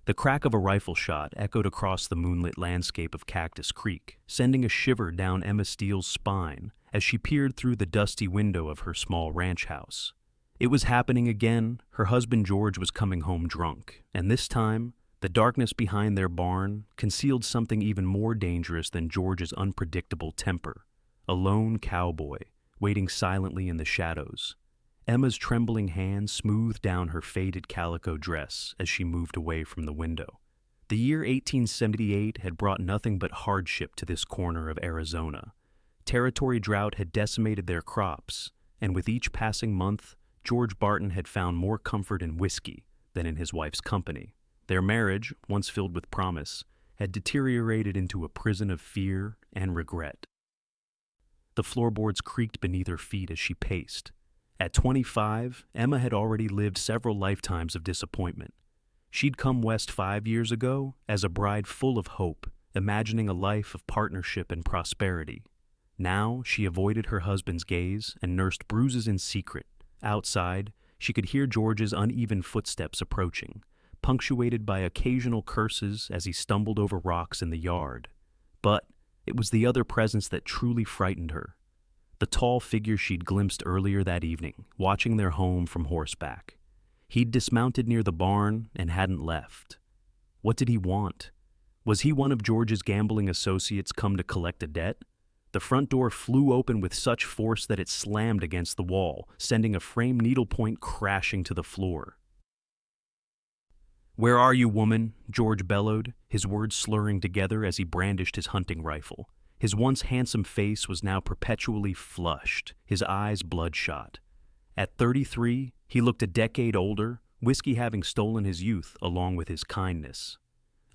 The crack of a rifle shot echoed across the moonlit landscape of Cactus Creek, sending a shiver down Emma Steele's spine as she peered through the dusty window of her small ranch house. It was happening again. Her husband George was coming home drunk, and this time, the darkness behind their barn concealed something even more dangerous than George's unpredictable temper. A lone cowboy, waiting silently in the shadows. Emma's trembling hand smoothed down her faded calico dress as she moved away from the window. The year 1878 had brought nothing but hardship to this corner of Arizona. Territory drought had decimated their crops, and with each passing month, George Barton had found more comfort in whiskey than in his wife's company. Their marriage, once filled with promise, had deteriorated into a prison of fear and regret. The floorboards creaked beneath her feet as she paced. At 25, Emma had already lived several lifetimes of disappointment. She'd come west 5 years ago as a bride full of hope, imagining a life of partnership and prosperity. Now she avoided her husband's gaze and nursed bruises in secret. Outside, she could hear George's uneven footsteps approaching, punctuated by occasional curses as he stumbled over rocks in the yard. But it was the other presence that truly frightened her. The tall figure she'd glimpsed earlier that evening, watching their home from horseback. He'd dismounted near the barn and hadn't left. What did he want? Was he one of George's gambling associates come to collect a debt? The front door flew open with such force that it slammed against the wall, sending a frame needlepoint crashing to the floor. "Where are you, woman?" George bellowed, his words slurring together as he brandished his hunting rifle. His once handsome face was now perpetually flushed, his eyes bloodshot. At 33, he looked a decade older, whiskey having stolen his youth along with his kindness.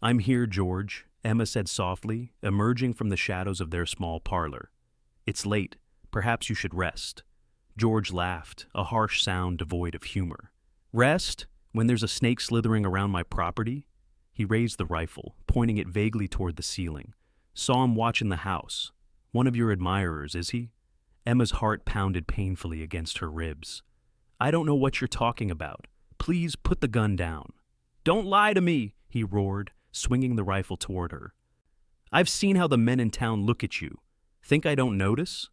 "I'm here, George," Emma said softly, emerging from the shadows of their small parlor. "It's late. Perhaps you should rest." George laughed, a harsh sound devoid of humor. "Rest? When there's a snake slithering around my property?" He raised the rifle, pointing it vaguely toward the ceiling. "Saw him watching the house. One of your admirers, is he?" Emma's heart pounded painfully against her ribs. "I don't know what you're talking about. Please put the gun down." "Don't lie to me," he roared, swinging the rifle toward her. "I've seen how the men in town look at you. Think I don't notice?"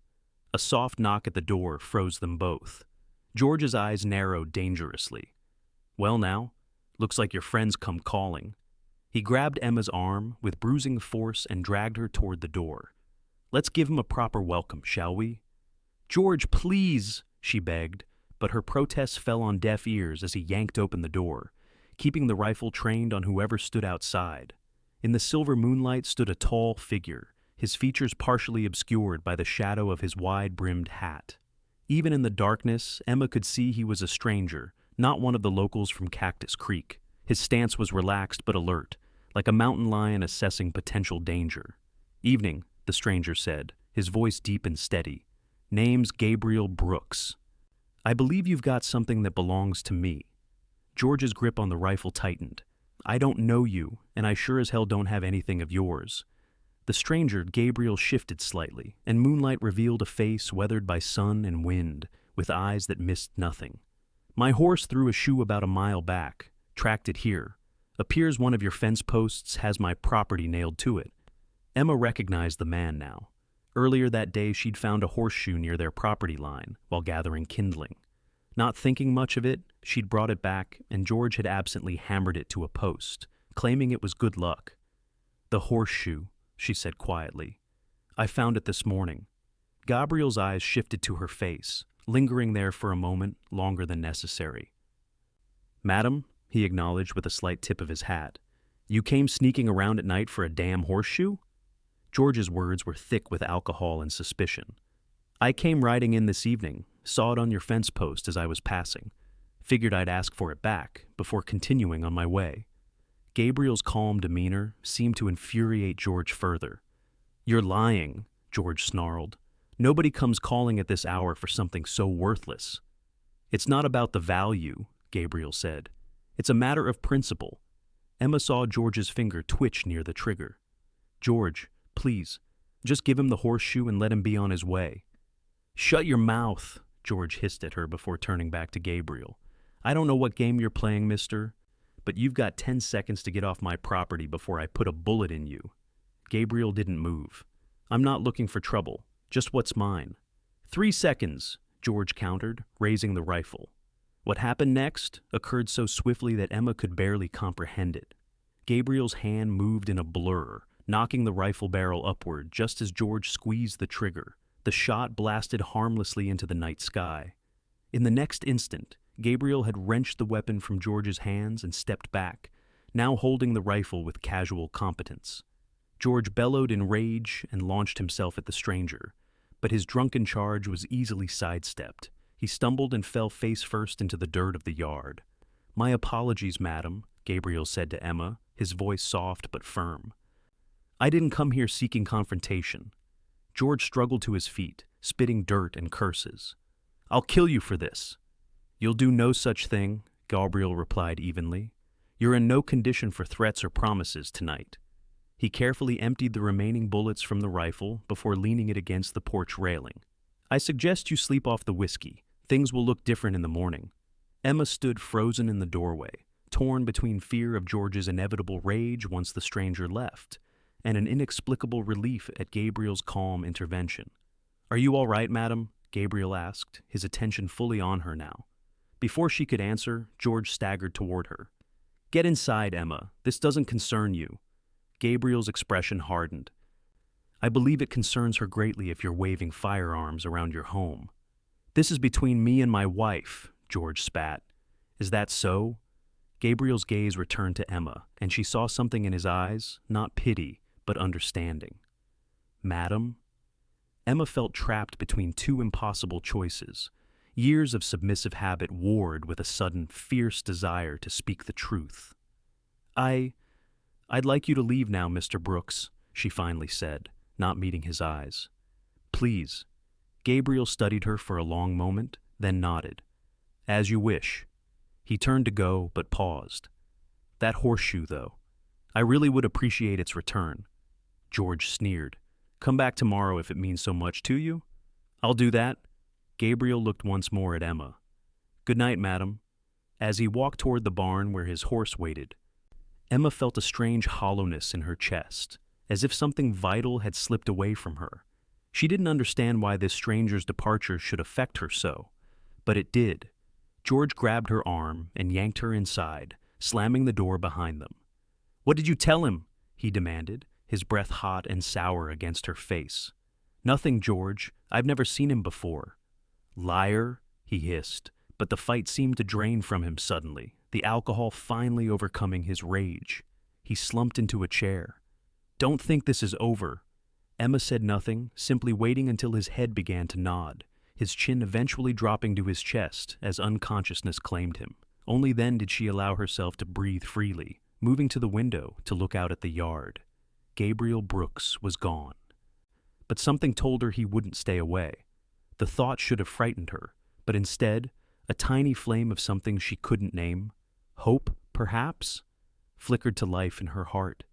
A soft knock at the door froze them both. George's eyes narrowed dangerously. "Well now, looks like your friend's come calling." He grabbed Emma's arm with bruising force and dragged her toward the door. "Let's give him a proper welcome, shall we?" "George, please," she begged, but her protests fell on deaf ears as he yanked open the door, keeping the rifle trained on whoever stood outside. In the silver moonlight stood a tall figure, his features partially obscured by the shadow of his wide-brimmed hat. Even in the darkness, Emma could see he was a stranger, not one of the locals from Cactus Creek. His stance was relaxed but alert, like a mountain lion assessing potential danger. "Evening," the stranger said, his voice deep and steady. "Name's Gabriel Brooks. I believe you've got something that belongs to me." George's grip on the rifle tightened. "I don't know you, and I sure as hell don't have anything of yours." The stranger, Gabriel, shifted slightly, and moonlight revealed a face weathered by sun and wind, with eyes that missed nothing. "My horse threw a shoe about a mile back. Tracked it here. Appears one of your fence posts has my property nailed to it." Emma recognized the man now. Earlier that day she'd found a horseshoe near their property line while gathering kindling. Not thinking much of it, she'd brought it back, and George had absently hammered it to a post, claiming it was good luck. "The horseshoe," she said quietly. "I found it this morning." Gabriel's eyes shifted to her face, lingering there for a moment longer than necessary. "Madam," he acknowledged with a slight tip of his hat, "you came sneaking around at night for a damn horseshoe?" George's words were thick with alcohol and suspicion. "I came riding in this evening, saw it on your fence post as I was passing. Figured I'd ask for it back before continuing on my way." Gabriel's calm demeanor seemed to infuriate George further. "You're lying," George snarled. "Nobody comes calling at this hour for something so worthless." "It's not about the value," Gabriel said. "It's a matter of principle." Emma saw George's finger twitch near the trigger. "George, please, just give him the horseshoe and let him be on his way." "Shut your mouth," George hissed at her before turning back to Gabriel. "I don't know what game you're playing, mister, but you've got 10 seconds to get off my property before I put a bullet in you." Gabriel didn't move. "I'm not looking for trouble, just what's mine." 3 seconds, George countered, raising the rifle. What happened next occurred so swiftly that Emma could barely comprehend it. Gabriel's hand moved in a blur, knocking the rifle barrel upward just as George squeezed the trigger. The shot blasted harmlessly into the night sky. In the next instant, Gabriel had wrenched the weapon from George's hands and stepped back, now holding the rifle with casual competence. George bellowed in rage and launched himself at the stranger, but his drunken charge was easily sidestepped. He stumbled and fell face first into the dirt of the yard. "My apologies, madam," Gabriel said to Emma, his voice soft but firm. "I didn't come here seeking confrontation." George struggled to his feet, spitting dirt and curses. "I'll kill you for this." "You'll do no such thing," Gabriel replied evenly. "You're in no condition for threats or promises tonight." He carefully emptied the remaining bullets from the rifle before leaning it against the porch railing. "I suggest you sleep off the whiskey. Things will look different in the morning." Emma stood frozen in the doorway, torn between fear of George's inevitable rage once the stranger left, and an inexplicable relief at Gabriel's calm intervention. "Are you all right, madam?" Gabriel asked, his attention fully on her now. Before she could answer, George staggered toward her. "Get inside, Emma. This doesn't concern you." Gabriel's expression hardened. "I believe it concerns her greatly if you're waving firearms around your home." "This is between me and my wife," George spat. "Is that so?" Gabriel's gaze returned to Emma, and she saw something in his eyes, not pity, but understanding. "Madam?" Emma felt trapped between two impossible choices. Years of submissive habit warred with a sudden, fierce desire to speak the truth. I'd like you to leave now, Mr. Brooks," she finally said, not meeting his eyes. "Please." Gabriel studied her for a long moment, then nodded. "As you wish." He turned to go, but paused. "That horseshoe, though. I really would appreciate its return." George sneered. "Come back tomorrow if it means so much to you." "I'll do that." Gabriel looked once more at Emma. "Good night, madam." As he walked toward the barn where his horse waited, Emma felt a strange hollowness in her chest, as if something vital had slipped away from her. She didn't understand why this stranger's departure should affect her so, but it did. George grabbed her arm and yanked her inside, slamming the door behind them. "What did you tell him?" he demanded, his breath hot and sour against her face. "Nothing, George. I've never seen him before." "Liar," he hissed, but the fight seemed to drain from him suddenly, the alcohol finally overcoming his rage. He slumped into a chair. "Don't think this is over." Emma said nothing, simply waiting until his head began to nod, his chin eventually dropping to his chest as unconsciousness claimed him. Only then did she allow herself to breathe freely, moving to the window to look out at the yard. Gabriel Brooks was gone. But something told her he wouldn't stay away. The thought should have frightened her, but instead, a tiny flame of something she couldn't name, hope, perhaps, flickered to life in her heart.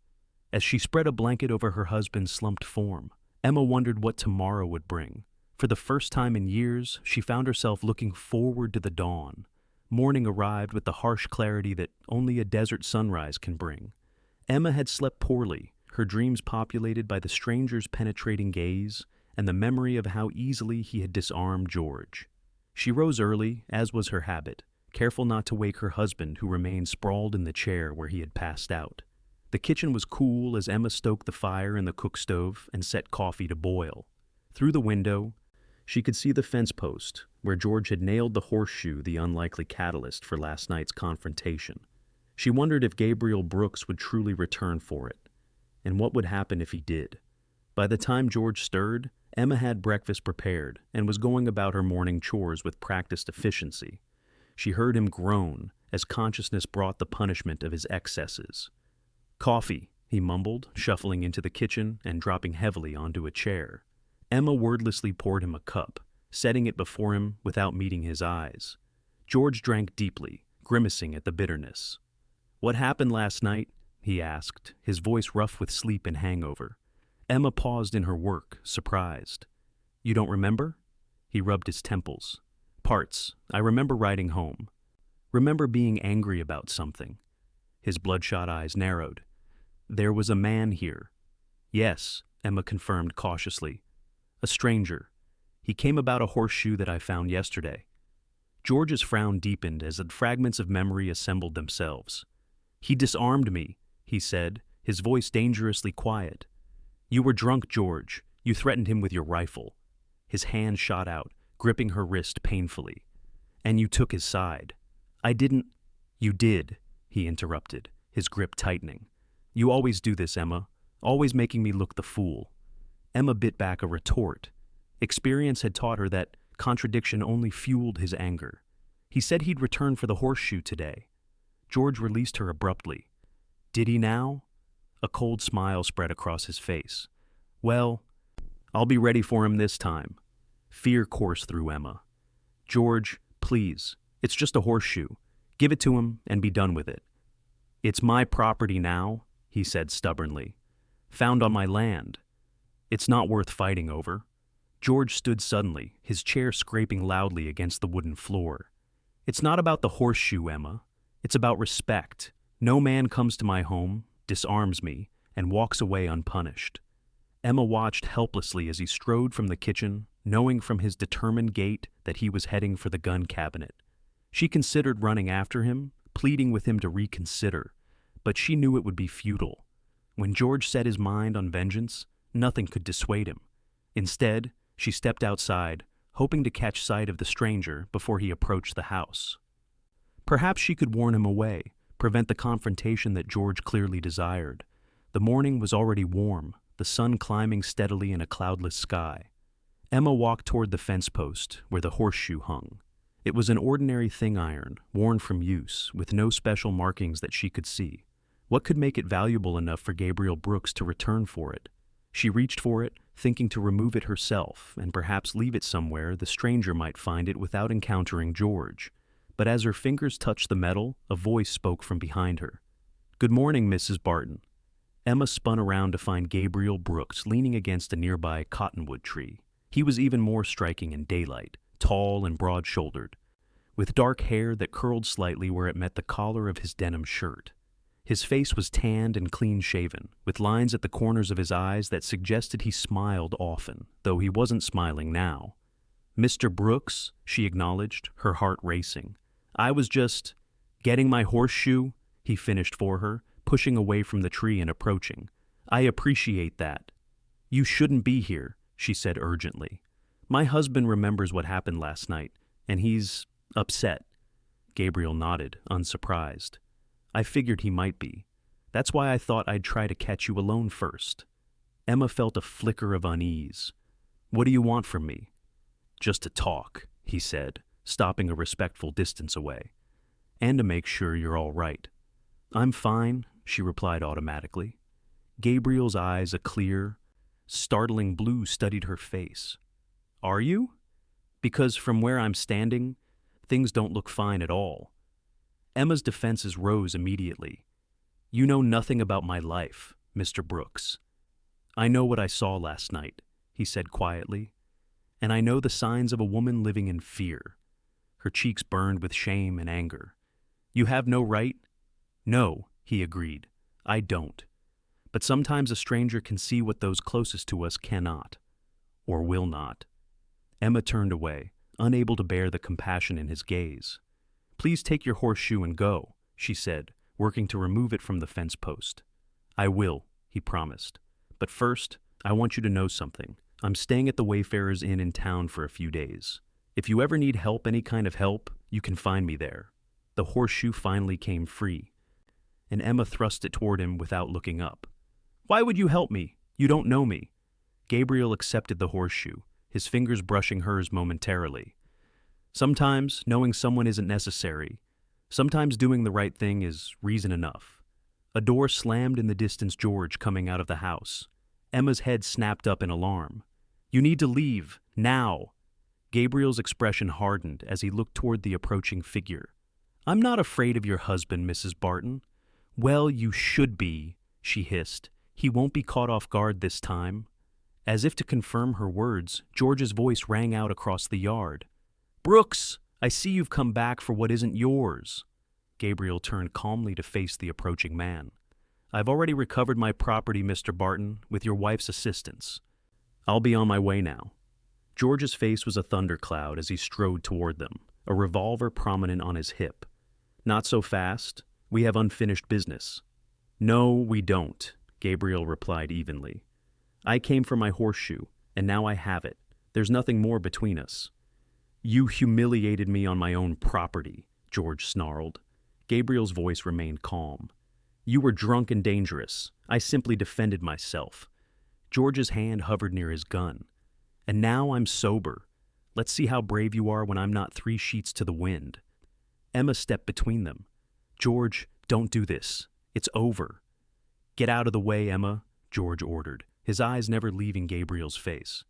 As she spread a blanket over her husband's slumped form, Emma wondered what tomorrow would bring. For the first time in years, she found herself looking forward to the dawn. Morning arrived with the harsh clarity that only a desert sunrise can bring. Emma had slept poorly, her dreams populated by the stranger's penetrating gaze and the memory of how easily he had disarmed George. She rose early, as was her habit, careful not to wake her husband, who remained sprawled in the chair where he had passed out. The kitchen was cool as Emma stoked the fire in the cook stove and set coffee to boil. Through the window, she could see the fence post, where George had nailed the horseshoe, the unlikely catalyst for last night's confrontation. She wondered if Gabriel Brooks would truly return for it, and what would happen if he did. By the time George stirred, Emma had breakfast prepared and was going about her morning chores with practiced efficiency. She heard him groan as consciousness brought the punishment of his excesses. "Coffee," he mumbled, shuffling into the kitchen and dropping heavily onto a chair. Emma wordlessly poured him a cup, setting it before him without meeting his eyes. George drank deeply, grimacing at the bitterness. "What happened last night?" he asked, his voice rough with sleep and hangover. Emma paused in her work, surprised. "You don't remember?" He rubbed his temples. "Parts. I remember riding home. Remember being angry about something." His bloodshot eyes narrowed. There was a man here. Yes, Emma confirmed cautiously. A stranger. He came about a horseshoe that I found yesterday. George's frown deepened as the fragments of memory assembled themselves. He disarmed me, he said, his voice dangerously quiet. You were drunk, George. You threatened him with your rifle. His hand shot out, gripping her wrist painfully. And you took his side. I didn't. You did, he interrupted, his grip tightening. You always do this, Emma, always making me look the fool. Emma bit back a retort. Experience had taught her that contradiction only fueled his anger. He said he'd return for the horseshoe today. George released her abruptly. Did he now? A cold smile spread across his face. Well, I'll be ready for him this time. Fear coursed through Emma. George, please, it's just a horseshoe. Give it to him and be done with it. It's my property now, he said stubbornly. Found on my land. It's not worth fighting over. George stood suddenly, his chair scraping loudly against the wooden floor. It's not about the horseshoe, Emma. It's about respect. No man comes to my home, disarms me, and walks away unpunished. Emma watched helplessly as he strode from the kitchen, knowing from his determined gait that he was heading for the gun cabinet. She considered running after him, pleading with him to reconsider, but she knew it would be futile. When George set his mind on vengeance, nothing could dissuade him. Instead, she stepped outside, hoping to catch sight of the stranger before he approached the house. Perhaps she could warn him away, prevent the confrontation that George clearly desired. The morning was already warm, the sun climbing steadily in a cloudless sky. Emma walked toward the fence post where the horseshoe hung. It was an ordinary thing iron, worn from use, with no special markings that she could see. What could make it valuable enough for Gabriel Brooks to return for it? She reached for it, thinking to remove it herself and perhaps leave it somewhere the stranger might find it without encountering George. But as her fingers touched the metal, a voice spoke from behind her. Good morning, Mrs. Barton. Emma spun around to find Gabriel Brooks leaning against a nearby cottonwood tree. He was even more striking in daylight, tall and broad-shouldered, with dark hair that curled slightly where it met the collar of his denim shirt. His face was tanned and clean-shaven, with lines at the corners of his eyes that suggested he smiled often, though he wasn't smiling now. Mr. Brooks, she acknowledged, her heart racing. I was just getting my horseshoe, he finished for her, pushing away from the tree and approaching. I appreciate that. You shouldn't be here, she said urgently. My husband remembers what happened last night, and he's upset. Gabriel nodded, unsurprised. I figured he might be. That's why I thought I'd try to catch you alone first. Emma felt a flicker of unease. What do you want from me? Just to talk, he said, stopping a respectful distance away. And to make sure you're all right. I'm fine, she replied automatically. Gabriel's eyes, a clear, startling blue, studied her face. Are you? Because from where I'm standing, things don't look fine at all. Emma's defenses rose immediately. You know nothing about my life, Mr. Brooks. I know what I saw last night, he said quietly, and I know the signs of a woman living in fear. Her cheeks burned with shame and anger. You have no right? No, he agreed. I don't. But sometimes a stranger can see what those closest to us cannot, or will not. Emma turned away, unable to bear the compassion in his gaze. Please take your horseshoe and go, she said, working to remove it from the fence post. I will, he promised. But first, I want you to know something. I'm staying at the Wayfarers Inn in town for a few days. If you ever need help, any kind of help, you can find me there. The horseshoe finally came free, and Emma thrust it toward him without looking up. Why would you help me? You don't know me. Gabriel accepted the horseshoe, his fingers brushing hers momentarily. Sometimes knowing someone isn't necessary. Sometimes doing the right thing is reason enough. A door slammed in the distance. George coming out of the house. Emma's head snapped up in alarm. You need to leave, now. Gabriel's expression hardened as he looked toward the approaching figure. I'm not afraid of your husband, Mrs. Barton. Well, you should be, she hissed. He won't be caught off guard this time. As if to confirm her words, George's voice rang out across the yard. Brooks, I see you've come back for what isn't yours. Gabriel turned calmly to face the approaching man. "I've already recovered my property, Mr. Barton, with your wife's assistance. I'll be on my way now." George's face was a thundercloud as he strode toward them, a revolver prominent on his hip. "Not so fast. We have unfinished business." "No, we don't," Gabriel replied evenly. "I came for my horseshoe, and now I have it. There's nothing more between us." "You humiliated me on my own property," George snarled. Gabriel's voice remained calm. "You were drunk and dangerous. I simply defended myself." George's hand hovered near his gun. "And now I'm sober. Let's see how brave you are when I'm not 3 sheets to the wind." Emma stepped between them. "George, don't do this. It's over." "Get out of the way, Emma," George ordered, his eyes never leaving Gabriel's face.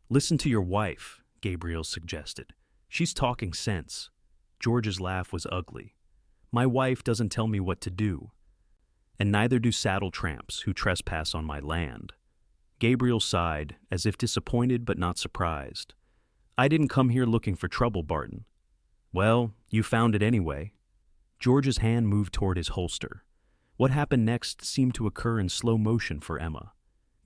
"Listen to your wife," Gabriel suggested. "She's talking sense." George's laugh was ugly. "My wife doesn't tell me what to do. And neither do saddle tramps who trespass on my land." Gabriel sighed, as if disappointed but not surprised. "I didn't come here looking for trouble, Barton." "Well, you found it anyway." George's hand moved toward his holster. What happened next seemed to occur in slow motion for Emma.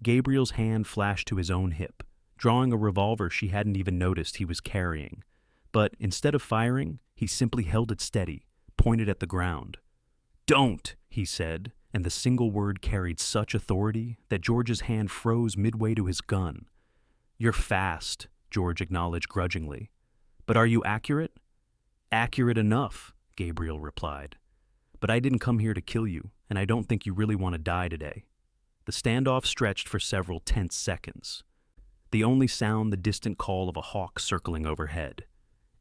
Gabriel's hand flashed to his own hip, drawing a revolver she hadn't even noticed he was carrying. But instead of firing, he simply held it steady, pointed at the ground. "Don't," he said, and the single word carried such authority that George's hand froze midway to his gun. "You're fast," George acknowledged grudgingly. "But are you accurate?" "Accurate enough," Gabriel replied. "But I didn't come here to kill you, and I don't think you really want to die today." The standoff stretched for several tense seconds. The only sound the distant call of a hawk circling overhead.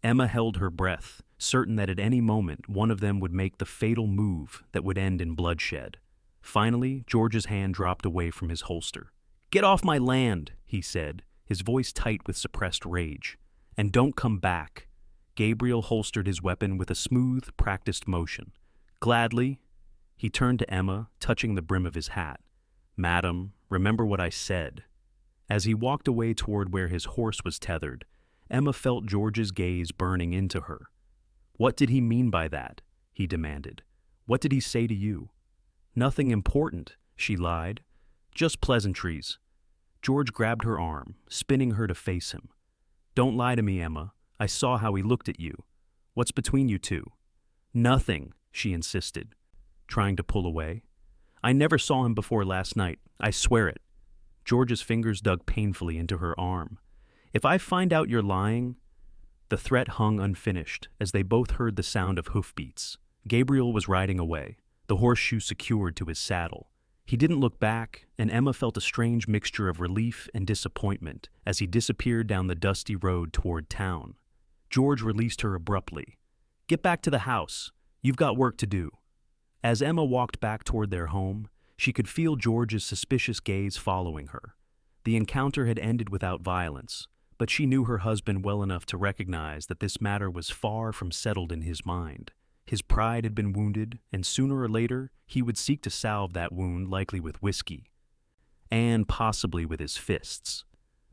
Emma held her breath, certain that at any moment one of them would make the fatal move that would end in bloodshed. Finally, George's hand dropped away from his holster. "Get off my land," he said, his voice tight with suppressed rage. "And don't come back." Gabriel holstered his weapon with a smooth, practiced motion. "Gladly." He turned to Emma, touching the brim of his hat. "Madam, remember what I said." As he walked away toward where his horse was tethered, Emma felt George's gaze burning into her. "What did he mean by that?" he demanded. "What did he say to you?" "Nothing important," she lied. "Just pleasantries." George grabbed her arm, spinning her to face him. "Don't lie to me, Emma. I saw how he looked at you. What's between you two?" "Nothing," she insisted, trying to pull away. "I never saw him before last night. I swear it." George's fingers dug painfully into her arm. "If I find out you're lying—" The threat hung unfinished as they both heard the sound of hoofbeats. Gabriel was riding away, the horseshoe secured to his saddle. He didn't look back, and Emma felt a strange mixture of relief and disappointment as he disappeared down the dusty road toward town. George released her abruptly. "Get back to the house. You've got work to do." As Emma walked back toward their home, she could feel George's suspicious gaze following her. The encounter had ended without violence, but she knew her husband well enough to recognize that this matter was far from settled in his mind. His pride had been wounded, and sooner or later he would seek to salve that wound, likely with whiskey. And possibly with his fists.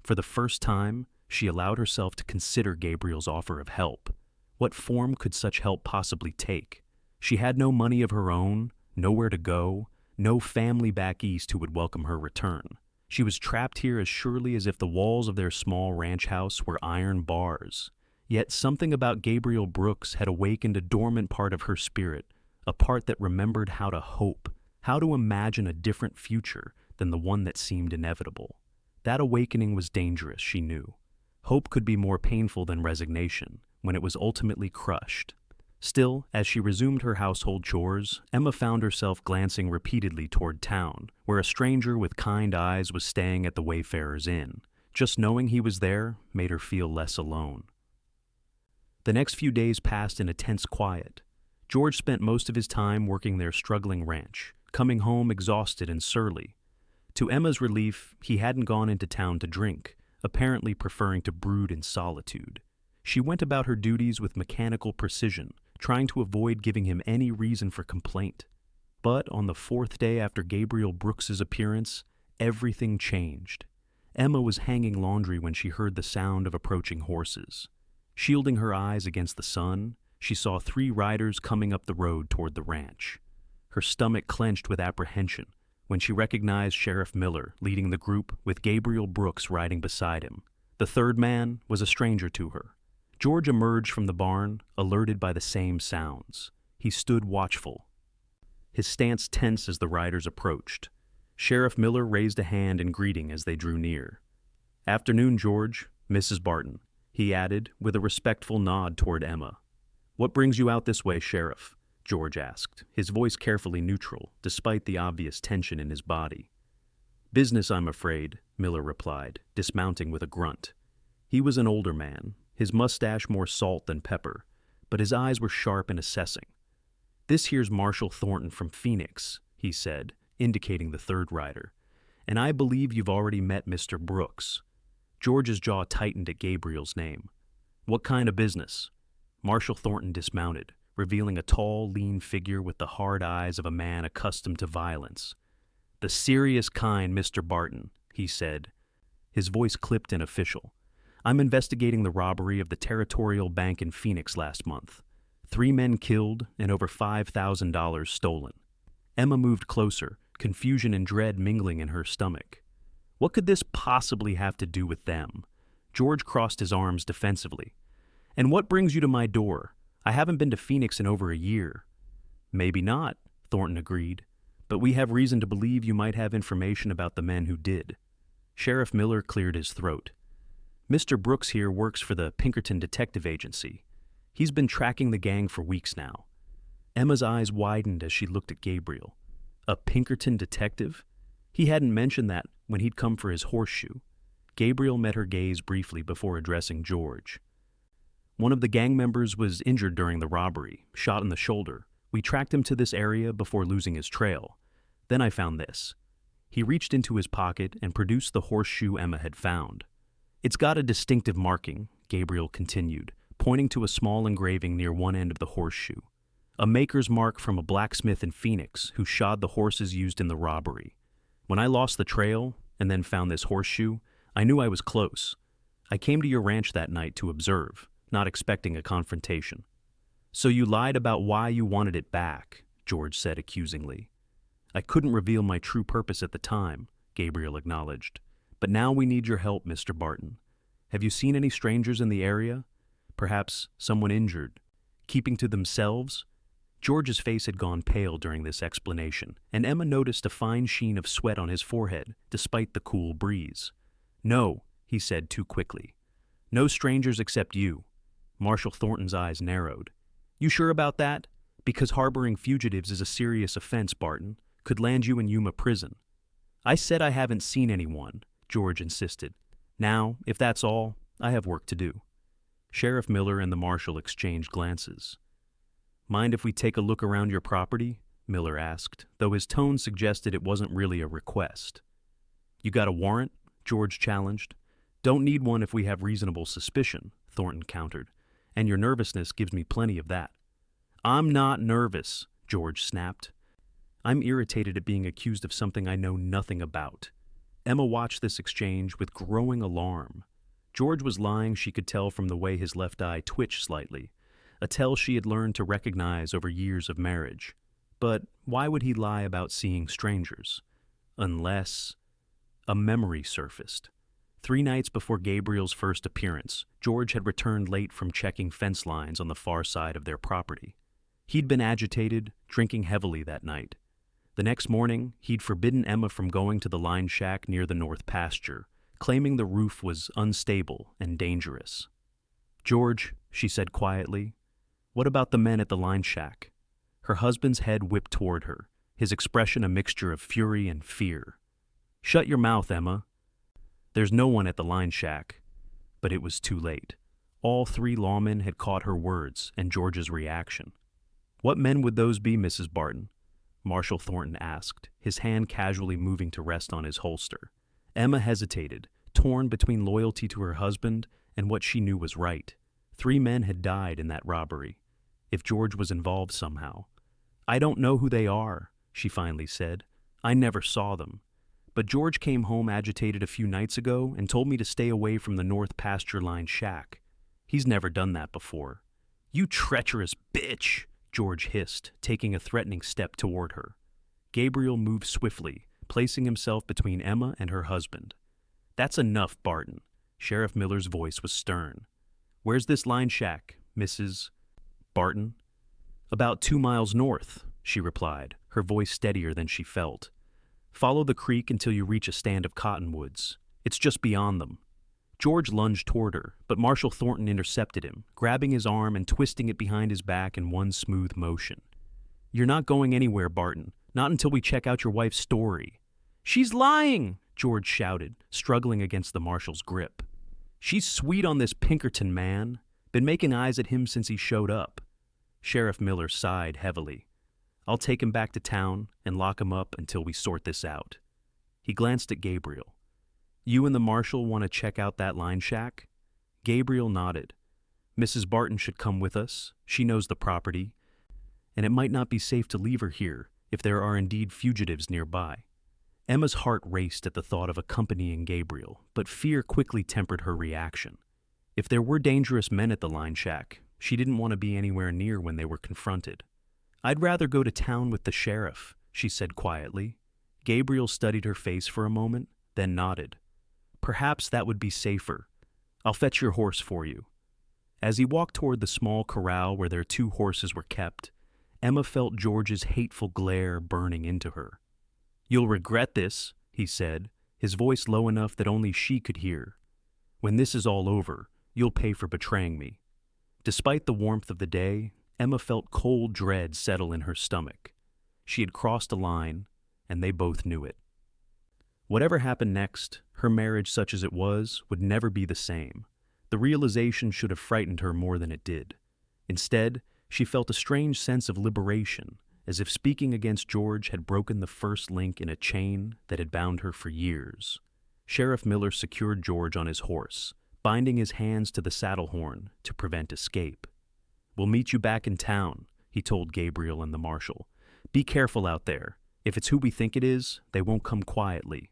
For the first time, she allowed herself to consider Gabriel's offer of help. What form could such help possibly take? She had no money of her own, nowhere to go, no family back east who would welcome her return. She was trapped here as surely as if the walls of their small ranch house were iron bars. Yet something about Gabriel Brooks had awakened a dormant part of her spirit, a part that remembered how to hope, how to imagine a different future than the one that seemed inevitable. That awakening was dangerous, she knew. Hope could be more painful than resignation, when it was ultimately crushed. Still, as she resumed her household chores, Emma found herself glancing repeatedly toward town, where a stranger with kind eyes was staying at the Wayfarer's Inn. Just knowing he was there made her feel less alone. The next few days passed in a tense quiet. George spent most of his time working their struggling ranch, coming home exhausted and surly. To Emma's relief, he hadn't gone into town to drink, apparently preferring to brood in solitude. She went about her duties with mechanical precision, trying to avoid giving him any reason for complaint. But on the 4th day after Gabriel Brooks's appearance, everything changed. Emma was hanging laundry when she heard the sound of approaching horses. Shielding her eyes against the sun, she saw 3 riders coming up the road toward the ranch. Her stomach clenched with apprehension when she recognized Sheriff Miller leading the group with Gabriel Brooks riding beside him. The third man was a stranger to her. George emerged from the barn, alerted by the same sounds. He stood watchful, his stance tense as the riders approached. Sheriff Miller raised a hand in greeting as they drew near. "Afternoon, George, Mrs. Barton," he added with a respectful nod toward Emma. "What brings you out this way, Sheriff?" George asked, his voice carefully neutral, despite the obvious tension in his body. "Business, I'm afraid," Miller replied, dismounting with a grunt. He was an older man, his mustache more salt than pepper, but his eyes were sharp and assessing. "This here's Marshal Thornton from Phoenix," he said, indicating the third rider. "And I believe you've already met Mr. Brooks." George's jaw tightened at Gabriel's name. "What kind of business?" Marshal Thornton dismounted, revealing a tall, lean figure with the hard eyes of a man accustomed to violence. "The serious kind, Mr. Barton," he said, his voice clipped and official. "I'm investigating the robbery of the Territorial Bank in Phoenix last month. 3 men killed and over $5,000 stolen." Emma moved closer, confusion and dread mingling in her stomach. What could this possibly have to do with them? George crossed his arms defensively. "And what brings you to my door? I haven't been to Phoenix in over a year." "Maybe not," Thornton agreed, "but we have reason to believe you might have information about the men who did." Sheriff Miller cleared his throat. "Mr. Brooks here works for the Pinkerton Detective Agency. He's been tracking the gang for weeks now." Emma's eyes widened as she looked at Gabriel. A Pinkerton detective? He hadn't mentioned that when he'd come for his horseshoe. Gabriel met her gaze briefly before addressing George. "One of the gang members was injured during the robbery, shot in the shoulder. We tracked him to this area before losing his trail. Then I found this." He reached into his pocket and produced the horseshoe Emma had found. "It's got a distinctive marking," Gabriel continued, pointing to a small engraving near one end of the horseshoe. "A maker's mark from a blacksmith in Phoenix who shod the horses used in the robbery. When I lost the trail and then found this horseshoe, I knew I was close. I came to your ranch that night to observe, not expecting a confrontation." "So you lied about why you wanted it back," George said accusingly. "I couldn't reveal my true purpose at the time," Gabriel acknowledged. "But now we need your help, Mr. Barton. Have you seen any strangers in the area? Perhaps someone injured, keeping to themselves?" George's face had gone pale during this explanation, and Emma noticed a fine sheen of sweat on his forehead, despite the cool breeze. "No," he said too quickly. "No strangers except you." Marshal Thornton's eyes narrowed. "You sure about that? Because harboring fugitives is a serious offense, Barton. Could land you in Yuma prison." "I said I haven't seen anyone," George insisted. "Now, if that's all, I have work to do." Sheriff Miller and the marshal exchanged glances. "Mind if we take a look around your property?" Miller asked, though his tone suggested it wasn't really a request. "You got a warrant?" George challenged. "Don't need one if we have reasonable suspicion," Thornton countered, "and your nervousness gives me plenty of that." "I'm not nervous," George snapped. "I'm irritated at being accused of something I know nothing about." Emma watched this exchange with growing alarm. George was lying, she could tell from the way his left eye twitched slightly, a tell she had learned to recognize over years of marriage. But why would he lie about seeing strangers? Unless a memory surfaced. 3 nights before Gabriel's first appearance, George had returned late from checking fence lines on the far side of their property. He'd been agitated, drinking heavily that night. The next morning, he'd forbidden Emma from going to the line shack near the north pasture, claiming the roof was unstable and dangerous. "George," she said quietly, "what about the men at the line shack?" Her husband's head whipped toward her, his expression a mixture of fury and fear. "Shut your mouth, Emma. There's no one at the line shack." But it was too late. All 3 lawmen had caught her words and George's reaction. "What men would those be, Mrs. Barton?" Marshal Thornton asked, his hand casually moving to rest on his holster. Emma hesitated, torn between loyalty to her husband and what she knew was right. 3 men had died in that robbery. If George was involved somehow. "I don't know who they are," she finally said. "I never saw them. But George came home agitated a few nights ago and told me to stay away from the north pasture line shack. He's never done that before. "You treacherous bitch!" George hissed, taking a threatening step toward her. Gabriel moved swiftly, placing himself between Emma and her husband. "That's enough, Barton." Sheriff Miller's voice was stern. "Where's this line shack, Mrs. Barton?" "About 2 miles north," she replied, her voice steadier than she felt. "Follow the creek until you reach a stand of cottonwoods. It's just beyond them." George lunged toward her, but Marshal Thornton intercepted him, grabbing his arm and twisting it behind his back in one smooth motion. "You're not going anywhere, Barton. Not until we check out your wife's story." "She's lying!" George shouted, struggling against the marshal's grip. "She's sweet on this Pinkerton man. Been making eyes at him since he showed up." Sheriff Miller sighed heavily. "I'll take him back to town and lock him up until we sort this out." He glanced at Gabriel. "You and the marshal want to check out that line shack?" Gabriel nodded. "Mrs. Barton should come with us. She knows the property, and it might not be safe to leave her here if there are indeed fugitives nearby." Emma's heart raced at the thought of accompanying Gabriel, but fear quickly tempered her reaction. If there were dangerous men at the line shack, she didn't want to be anywhere near when they were confronted. "I'd rather go to town with the sheriff," she said quietly. Gabriel studied her face for a moment, then nodded. "Perhaps that would be safer. I'll fetch your horse for you." As he walked toward the small corral where their 2 horses were kept, Emma felt George's hateful glare burning into her. "You'll regret this," he said, his voice low enough that only she could hear. "When this is all over, you'll pay for betraying me." Despite the warmth of the day, Emma felt cold dread settle in her stomach. She had crossed a line, and they both knew it. Whatever happened next, her marriage such as it was would never be the same. The realization should have frightened her more than it did. Instead, she felt a strange sense of liberation, as if speaking against George had broken the first link in a chain that had bound her for years. Sheriff Miller secured George on his horse, binding his hands to the saddle horn to prevent escape. "We'll meet you back in town," he told Gabriel and the marshal. "Be careful out there. If it's who we think it is, they won't come quietly."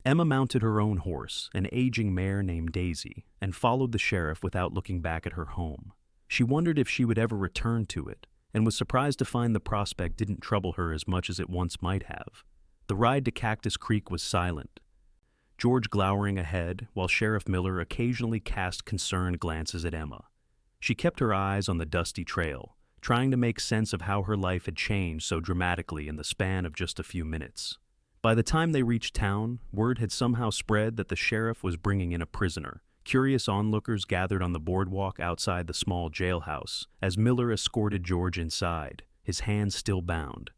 Emma mounted her own horse, an aging mare named Daisy, and followed the sheriff without looking back at her home. She wondered if she would ever return to it, and was surprised to find the prospect didn't trouble her as much as it once might have. The ride to Cactus Creek was silent, George glowering ahead while Sheriff Miller occasionally cast concerned glances at Emma. She kept her eyes on the dusty trail, trying to make sense of how her life had changed so dramatically in the span of just a few minutes. By the time they reached town, word had somehow spread that the sheriff was bringing in a prisoner. Curious onlookers gathered on the boardwalk outside the small jailhouse as Miller escorted George inside, his hands still bound.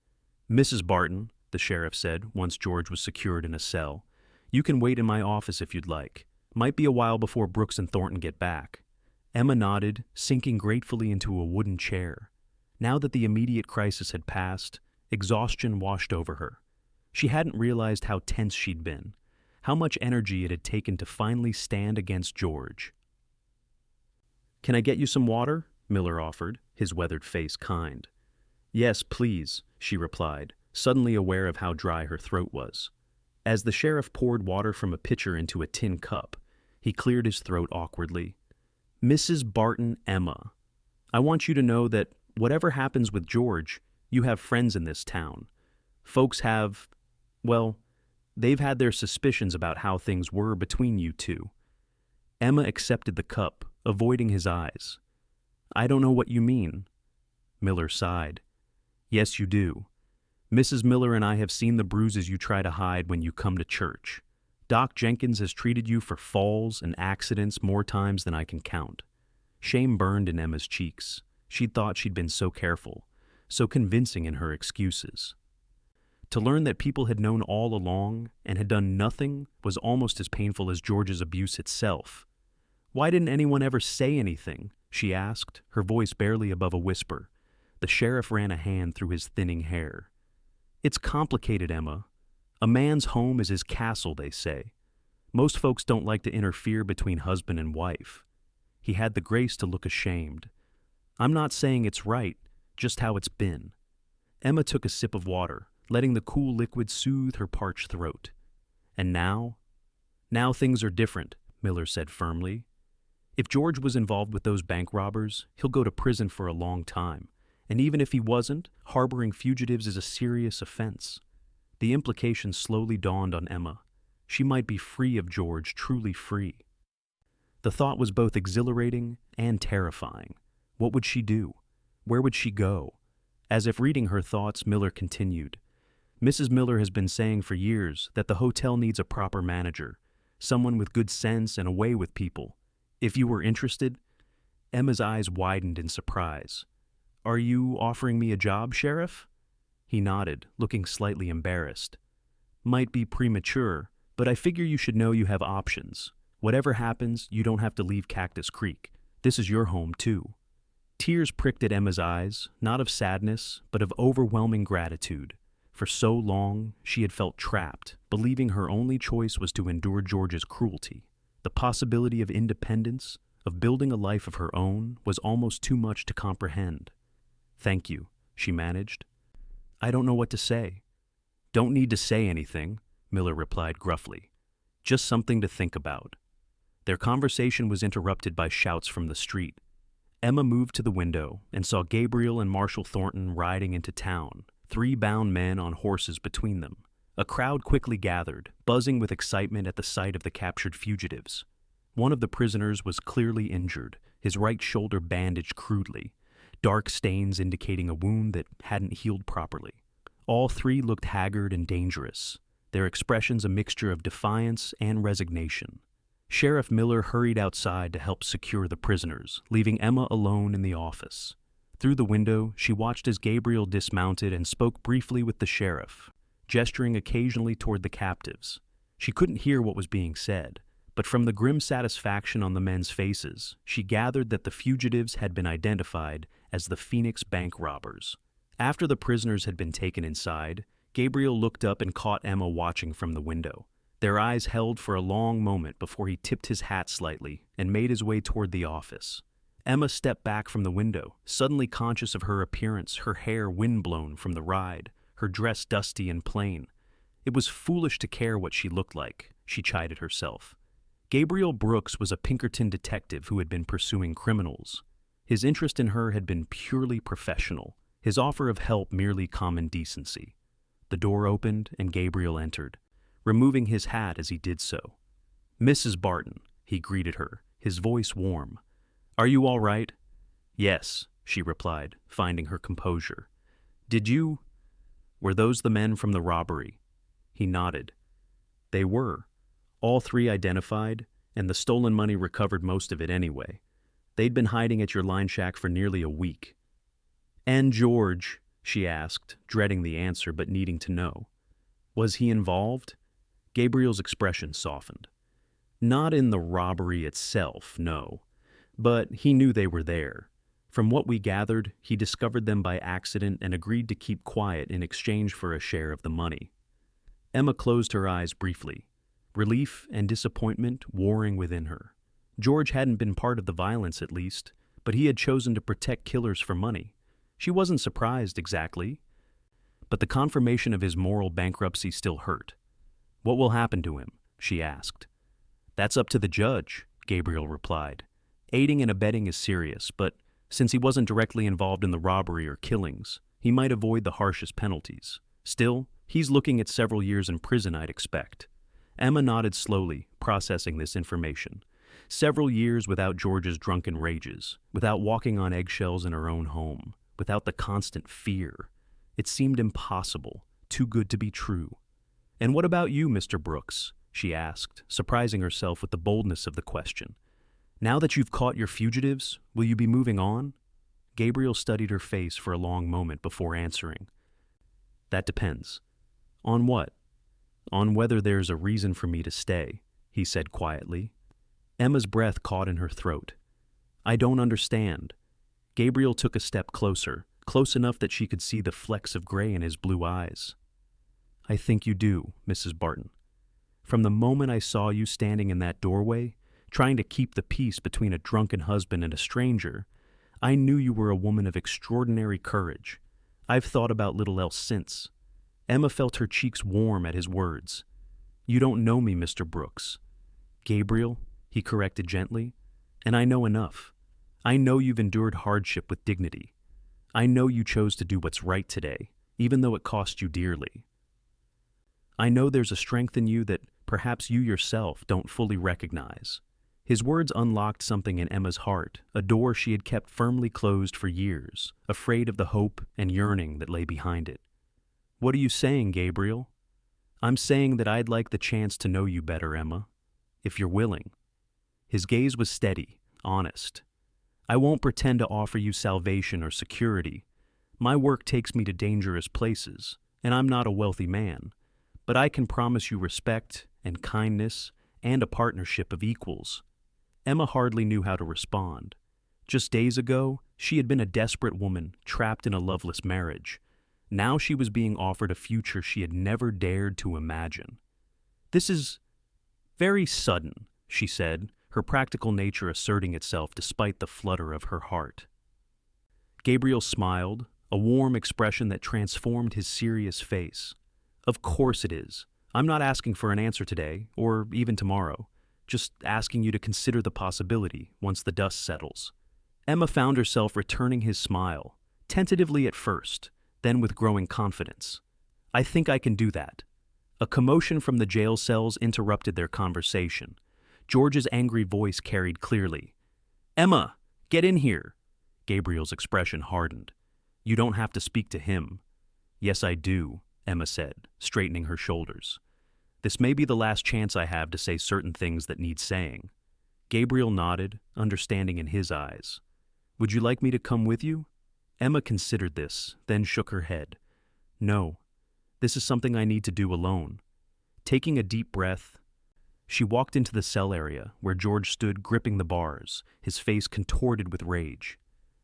"Mrs. Barton," the sheriff said once George was secured in a cell, "you can wait in my office if you'd like. Might be a while before Brooks and Thornton get back." Emma nodded, sinking gratefully into a wooden chair. Now that the immediate crisis had passed, exhaustion washed over her. She hadn't realized how tense she'd been, how much energy it had taken to finally stand against George. "Can I get you some water?" Miller offered, his weathered face kind. "Yes, please," she replied, suddenly aware of how dry her throat was. As the sheriff poured water from a pitcher into a tin cup, he cleared his throat awkwardly. "Mrs. Barton, Emma, I want you to know that whatever happens with George, you have friends in this town. Folks have, well, they've had their suspicions about how things were between you two." Emma accepted the cup, avoiding his eyes. "I don't know what you mean." Miller sighed. "Yes, you do. Mrs. Miller and I have seen the bruises you try to hide when you come to church. Doc Jenkins has treated you for falls and accidents more times than I can count." Shame burned in Emma's cheeks. She'd thought she'd been so careful, so convincing in her excuses. To learn that people had known all along and had done nothing was almost as painful as George's abuse itself. "Why didn't anyone ever say anything?" she asked, her voice barely above a whisper. The sheriff ran a hand through his thinning hair. "It's complicated, Emma. A man's home is his castle, they say. Most folks don't like to interfere between husband and wife." He had the grace to look ashamed. "I'm not saying it's right, just how it's been." Emma took a sip of water, letting the cool liquid soothe her parched throat. "And now? Now things are different," Miller said firmly. If George was involved with those bank robbers, he'll go to prison for a long time. And even if he wasn't, harboring fugitives is a serious offense. The implication slowly dawned on Emma. She might be free of George, truly free. The thought was both exhilarating and terrifying. What would she do? Where would she go? As if reading her thoughts, Miller continued. Mrs. Miller has been saying for years that the hotel needs a proper manager, someone with good sense and a way with people. If you were interested, Emma's eyes widened in surprise. Are you offering me a job, Sheriff? He nodded, looking slightly embarrassed. Might be premature, but I figure you should know you have options. Whatever happens, you don't have to leave Cactus Creek. This is your home, too. Tears pricked at Emma's eyes, not of sadness, but of overwhelming gratitude. For so long, she had felt trapped, believing her only choice was to endure George's cruelty. The possibility of independence, of building a life of her own, was almost too much to comprehend. Thank you, she managed. I don't know what to say. Don't need to say anything, Miller replied gruffly. Just something to think about. Their conversation was interrupted by shouts from the street. Emma moved to the window and saw Gabriel and Marshall Thornton riding into town, 3 bound men on horses between them. A crowd quickly gathered, buzzing with excitement at the sight of the captured fugitives. One of the prisoners was clearly injured, his right shoulder bandaged crudely, dark stains indicating a wound that hadn't healed properly. All 3 looked haggard and dangerous, their expressions a mixture of defiance and resignation. Sheriff Miller hurried outside to help secure the prisoners, leaving Emma alone in the office. Through the window, she watched as Gabriel dismounted and spoke briefly with the sheriff, gesturing occasionally toward the captives. She couldn't hear what was being said, but from the grim satisfaction on the men's faces, she gathered that the fugitives had been identified as the Phoenix bank robbers. After the prisoners had been taken inside, Gabriel looked up and caught Emma watching from the window. Their eyes held for a long moment before he tipped his hat slightly and made his way toward the office. Emma stepped back from the window, suddenly conscious of her appearance, her hair windblown from the ride, her dress dusty and plain. It was foolish to care what she looked like, she chided herself. Gabriel Brooks was a Pinkerton detective who had been pursuing criminals. His interest in her had been purely professional, his offer of help merely common decency. The door opened and Gabriel entered, removing his hat as he did so. Mrs. Barton, he greeted her, his voice warm. Are you all right? Yes, she replied, finding her composure. Were those the men from the robbery? He nodded. They were. All 3 identified, and the stolen money recovered most of it anyway. They'd been hiding at your line shack for nearly a week. And George, she asked, dreading the answer but needing to know. Was he involved? Gabriel's expression softened. Not in the robbery itself, no. But he knew they were there. From what we gathered, he discovered them by accident and agreed to keep quiet in exchange for a share of the money. Emma closed her eyes briefly, relief and disappointment warring within her. George hadn't been part of the violence, at least, but he had chosen to protect killers for money. She wasn't surprised exactly, but the confirmation of his moral bankruptcy still hurt. What will happen to him? She asked. That's up to the judge, Gabriel replied. Aiding and abetting is serious, but since he wasn't directly involved in the robbery or killings, he might avoid the harshest penalties. Still, he's looking at several years in prison, I'd expect. Emma nodded slowly, processing this information. Several years without George's drunken rages, without walking on eggshells in her own home, without the constant fear. It seemed impossible, too good to be true. And what about you, Mr. Brooks? She asked, surprising herself with the boldness of the question. Now that you've caught your fugitives, will you be moving on? Gabriel studied her face for a long moment before answering. That depends. On what? On whether there's a reason for me to stay, he said quietly. Emma's breath caught in her throat. I don't understand. Gabriel took a step closer, close enough that she could see the flecks of gray in his blue eyes. I think you do, Mrs. Barton. From the moment I saw you standing in that doorway, trying to keep the peace between a drunken husband and a stranger, I knew you were a woman of extraordinary courage. I've thought about little else since. Emma felt her cheeks warm at his words. You don't know me, Mr. Brooks. Gabriel, he corrected gently. And I know enough. I know you've endured hardship with dignity. I know you chose to do what's right today, even though it cost you dearly. I know there's a strength in you that perhaps you yourself don't fully recognize. His words unlocked something in Emma's heart, a door she had kept firmly closed for years, afraid of the hope and yearning that lay behind it. What are you saying, Gabriel? I'm saying that I'd like the chance to know you better, Emma, if you're willing. His gaze was steady, honest. I won't pretend to offer you salvation or security. My work takes me to dangerous places, and I'm not a wealthy man. But I can promise you respect and kindness and a partnership of equals. Emma hardly knew how to respond. Just days ago, she had been a desperate woman trapped in a loveless marriage. Now she was being offered a future she had never dared to imagine. This is very sudden, she said, her practical nature asserting itself despite the flutter of her heart. Gabriel smiled, a warm expression that transformed his serious face. Of course it is. I'm not asking for an answer today, or even tomorrow. Just asking you to consider the possibility once the dust settles. Emma found herself returning his smile, tentatively at first, then with growing confidence. I think I can do that. A commotion from the jail cells interrupted their conversation. George's angry voice carried clearly. Emma, get in here. Gabriel's expression hardened. You don't have to speak to him. Yes, I do, Emma said, straightening her shoulders. This may be the last chance I have to say certain things that need saying. Gabriel nodded, understanding in his eyes. Would you like me to come with you? Emma considered this, then shook her head. No, this is something I need to do alone. Taking a deep breath, she walked into the cell area where George stood gripping the bars, his face contorted with rage.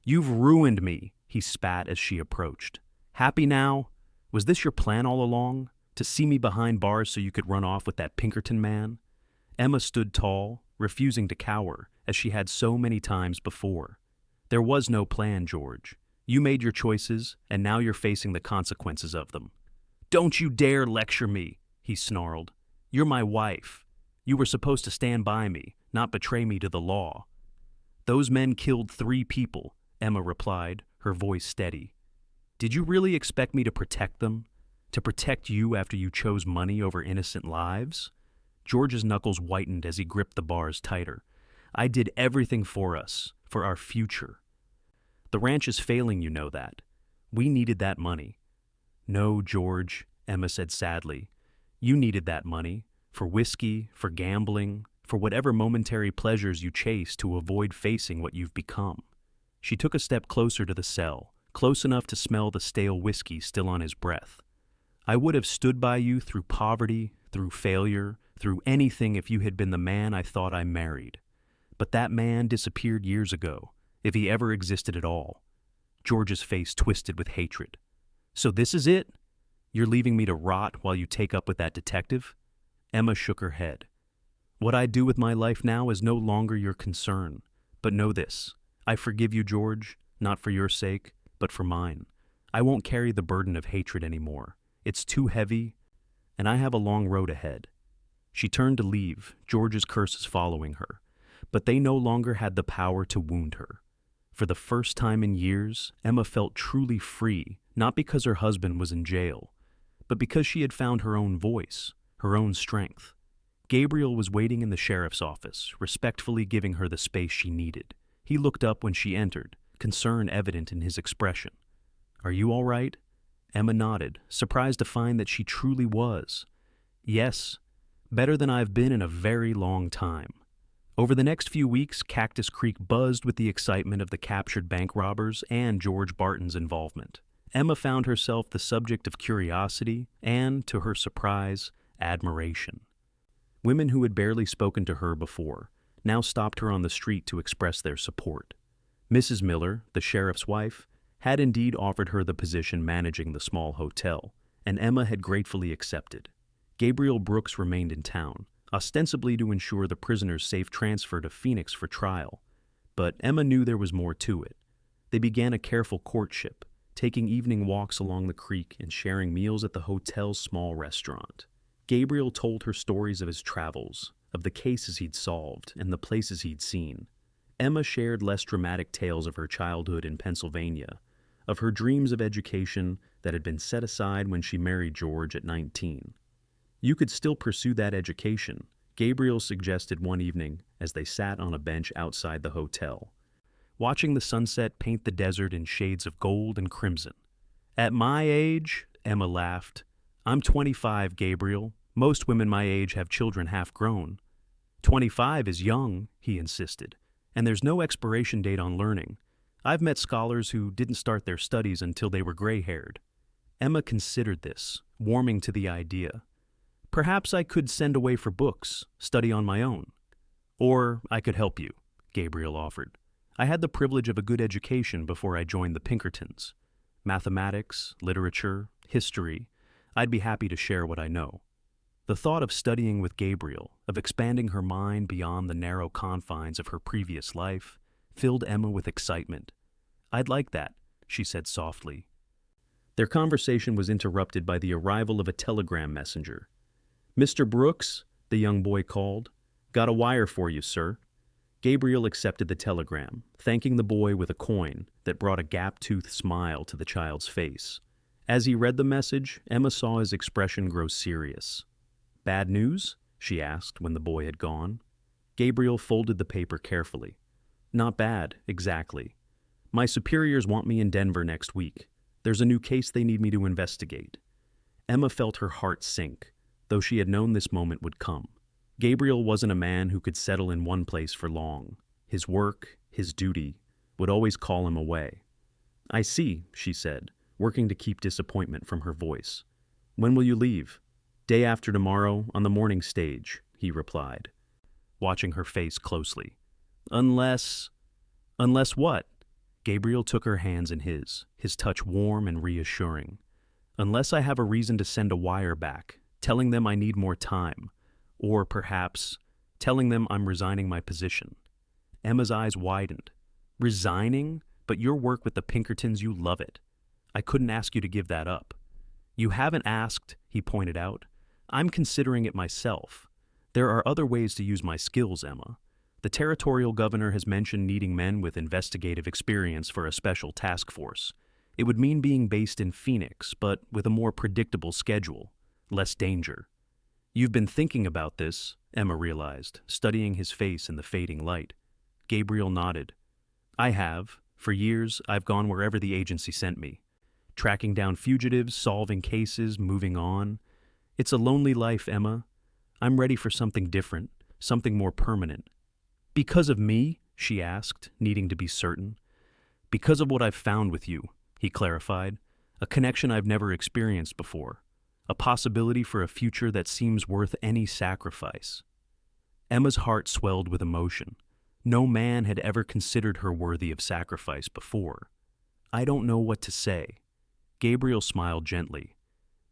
You've ruined me, he spat as she approached. Happy now? Was this your plan all along? To see me behind bars so you could run off with that Pinkerton man? Emma stood tall, refusing to cower, as she had so many times before. There was no plan, George. You made your choices, and now you're facing the consequences of them. Don't you dare lecture me, he snarled. You're my wife. You were supposed to stand by me, not betray me to the law. Those men killed 3 people, Emma replied, her voice steady. Did you really expect me to protect them? To protect you after you chose money over innocent lives? George's knuckles whitened as he gripped the bars tighter. I did everything for us, for our future. The ranch is failing, you know that. We needed that money. No, George, Emma said sadly. You needed that money, for whiskey, for gambling, for whatever momentary pleasures you chase to avoid facing what you've become. She took a step closer to the cell, close enough to smell the stale whiskey still on his breath. I would have stood by you through poverty, through failure, through anything if you had been the man I thought I married. But that man disappeared years ago, if he ever existed at all. George's face twisted with hatred. So this is it? You're leaving me to rot while you take up with that detective? Emma shook her head. What I do with my life now is no longer your concern. But know this, I forgive you, George, not for your sake, but for mine. I won't carry the burden of hatred anymore. It's too heavy, and I have a long road ahead. She turned to leave, George's curses following her, but they no longer had the power to wound her. For the first time in years, Emma felt truly free, not because her husband was in jail, but because she had found her own voice, her own strength. Gabriel was waiting in the sheriff's office, respectfully giving her the space she needed. He looked up when she entered, concern evident in his expression. Are you all right? Emma nodded, surprised to find that she truly was. Yes, better than I've been in a very long time. Over the next few weeks, Cactus Creek buzzed with the excitement of the captured bank robbers and George Barton's involvement. Emma found herself the subject of curiosity and, to her surprise, admiration. Women who had barely spoken to her before now stopped her on the street to express their support. Mrs. Miller, the sheriff's wife, had indeed offered her the position managing the small hotel, and Emma had gratefully accepted. Gabriel Brooks remained in town, ostensibly to ensure the prisoner's safe transfer to Phoenix for trial. But Emma knew there was more to it. They began a careful courtship, taking evening walks along the creek and sharing meals at the hotel's small restaurant. Gabriel told her stories of his travels, of the cases he'd solved, and the places he'd seen. Emma shared less dramatic tales of her childhood in Pennsylvania, of her dreams of education that had been set aside when she married George at 19. "You could still pursue that education," Gabriel suggested one evening as they sat on a bench outside the hotel, watching the sunset paint the desert in shades of gold and crimson. "At my age," Emma laughed. "I'm 25, Gabriel. Most women my age have children half grown." 25 is young," he insisted, "and there's no expiration date on learning. I've met scholars who didn't start their studies until they were gray-haired." Emma considered this, warming to the idea. "Perhaps I could send away for books, study on my own." "Or I could help you," Gabriel offered. "I had the privilege of a good education before I joined the Pinkertons. Mathematics, literature, history. I'd be happy to share what I know." The thought of studying with Gabriel, of expanding her mind beyond the narrow confines of her previous life, filled Emma with excitement. "I'd like that," she said softly. Their conversation was interrupted by the arrival of a telegram messenger. "Mr. Brooks," the young boy called. "Got a wire for you, sir." Gabriel accepted the telegram, thanking the boy with a coin that brought a gap-toothed smile to the child's face. As he read the message, Emma saw his expression grow serious. "Bad news?" she asked when the boy had gone. Gabriel folded the paper carefully. "Not bad, exactly. My superiors want me in Denver next week. There's a new case they need me to investigate." Emma felt her heart sink, though she had known this moment would come. Gabriel wasn't a man who could settle in one place for long. His work, his duty, would always call him away. "I see," she said, working to keep disappointment from her voice. "When will you leave?" "Day after tomorrow, on the morning stage," he replied, watching her face closely. Unless what?" Gabriel took her hands in his touch warm and reassuring. "Unless I have a reason to send a wire back, telling them I need more time, or perhaps telling them I'm resigning my position." Emma's eyes widened. "Resigning? But your work with the Pinkertons, you love it. I couldn't ask you to give that up." "You haven't asked," he pointed out. "I'm considering it myself. There are other ways to use my skills, Emma. The territorial governor has mentioned needing men with investigative experience for a special task force. It would mean being based in Phoenix, but with a more predictable schedule, less danger." "You've been thinking about this," Emma realized, studying his face in the fading light. Gabriel nodded. "I have. For years, I've gone wherever the agency sent me. Tracking down fugitives, solving cases, moving on. It's a lonely life, Emma. I'm ready for something different, something more permanent." "Because of me?" she asked, needing to be certain. "Because of what I've found with you," he clarified. "A connection I've never experienced before. A possibility for a future that seems worth any sacrifice." Emma's heart swelled with emotion. No man had ever considered her worthy of sacrifice before. "I don't know what to say." Gabriel smiled gently.